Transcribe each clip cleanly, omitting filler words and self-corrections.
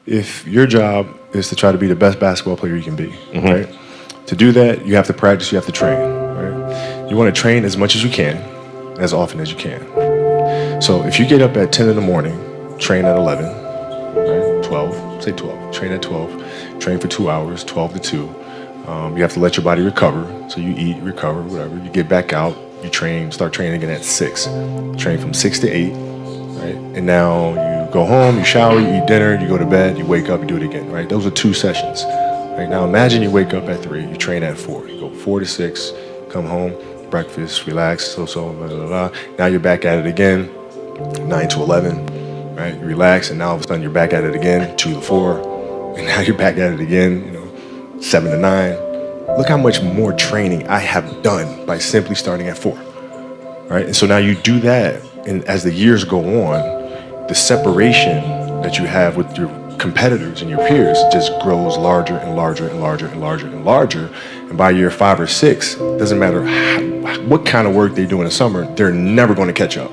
if your job is to try to be the best basketball player you can be, right? To do that, you have to practice, you have to train, right? You want to train as much as you can, as often as you can. So if you get up at 10 in the morning, train at 11, right? 12, say 12, train at 12, train for 2 hours, 12 to 2. You have to let your body recover. So you eat, recover, whatever. You get back out, you train, start training again at 6. Train from 6 to 8, right? And now you go home, you shower, you eat dinner, you go to bed, you wake up, you do it again, right? Those are 2 sessions. Right now, imagine you wake up at 3, you train at 4. You go 4 to 6, come home, breakfast, relax, blah, blah, blah. Now you're back at it again, 9 to 11, right? You relax, and now all of a sudden you're back at it again, 2 to 4, and now you're back at it again, 7 to 9. Look how much more training I have done by simply starting at 4, right? And so now you do that, and as the years go on, the separation that you have with your competitors and your peers just grows larger and larger and larger and larger and larger. And by year 5 or 6, doesn't matter what kind of work they do in the summer, they're never going to catch up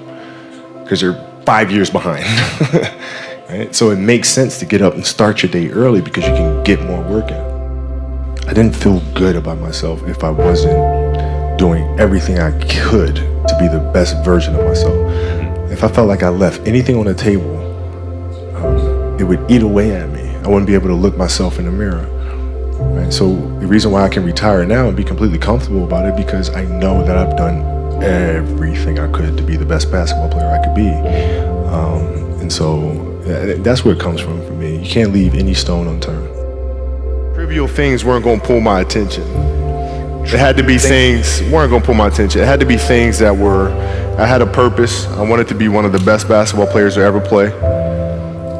because they're 5 years behind. Right? So it makes sense to get up and start your day early because you can get more work in. I didn't feel good about myself if I wasn't doing everything I could to be the best version of myself. If I felt like I left anything on the table, it would eat away at me. I wouldn't be able to look myself in the mirror. Right? So the reason why I can retire now and be completely comfortable about it because I know that I've done everything I could to be the best basketball player I could be. And so that's where it comes from for me. You can't leave any stone unturned. Trivial things weren't going to pull my attention. It had to be things weren't going to pull my attention. It had to be things that I had a purpose. I wanted to be one of the best basketball players to ever play.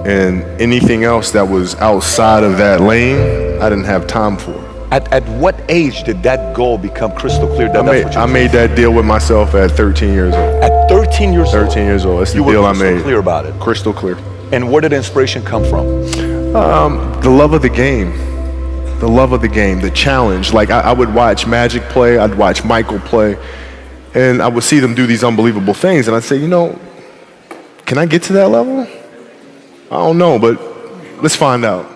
And anything else that was outside of that lane, I didn't have time for. At what age did that goal become crystal clear? I made that deal with myself at 13 years old. At 13 years old? 13 years old. That's the deal I made. You were crystal clear about it? Crystal clear. And where did inspiration come from? The love of the game. The love of the game, the challenge. Like I would watch Magic play, I'd watch Michael play, and I would see them do these unbelievable things, and I'd say, can I get to that level? I don't know, but let's find out.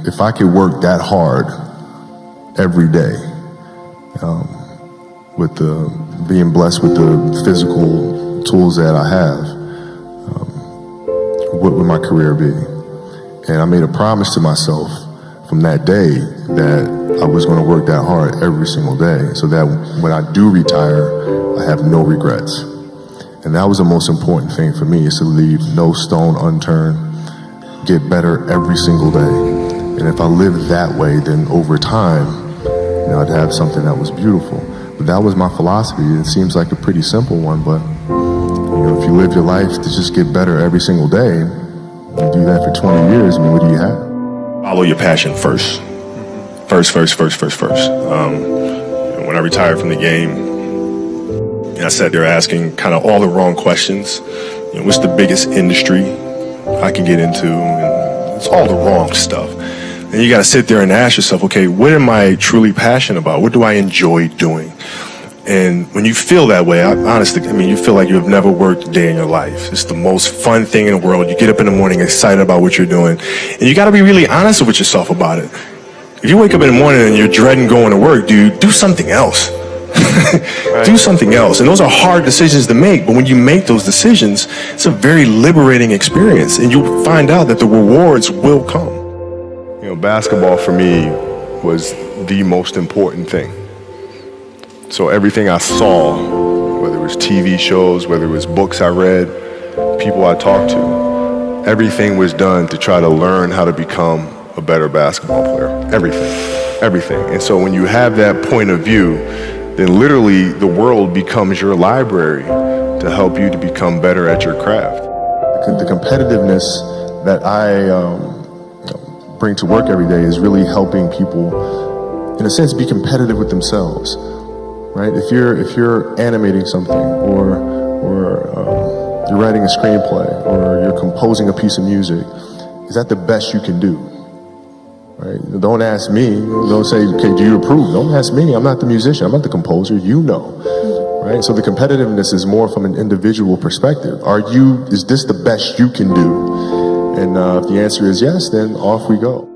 If I could work that hard every day, with being blessed with the physical tools that I have, what would my career be? And I made a promise to myself from that day that I was going to work that hard every single day so that when I do retire, I have no regrets. And that was the most important thing for me, is to leave no stone unturned, get better every single day. And if I lived that way, then over time, I'd have something that was beautiful. But that was my philosophy. It seems like a pretty simple one, but if you live your life to just get better every single day, you do that for 20 years, what do you have? Follow your passion first. First. When I retired from the game, I sat there asking kind of all the wrong questions. What's the biggest industry I can get into? And it's all the wrong stuff. And you got to sit there and ask yourself, okay, what am I truly passionate about? What do I enjoy doing? And when you feel that way, honestly, you feel like you've never worked a day in your life. It's the most fun thing in the world. You get up in the morning excited about what you're doing. And you got to be really honest with yourself about it. If you wake up in the morning and you're dreading going to work, dude, do something else. Do something else. And those are hard decisions to make. But when you make those decisions, it's a very liberating experience. And you'll find out that the rewards will come. Basketball for me was the most important thing. So everything I saw, whether it was TV shows, whether it was books I read, people I talked to, everything was done to try to learn how to become a better basketball player. Everything. And so when you have that point of view, then literally the world becomes your library to help you to become better at your craft. The competitiveness that I bring to work every day is really helping people, in a sense, be competitive with themselves. Right? If you're animating something, or you're writing a screenplay, or you're composing a piece of music, is that the best you can do? Right? Don't ask me. Don't say, okay, do you approve? Don't ask me. I'm not the musician. I'm not the composer. You know. Right? So the competitiveness is more from an individual perspective. Is this the best you can do? And if the answer is yes, then off we go.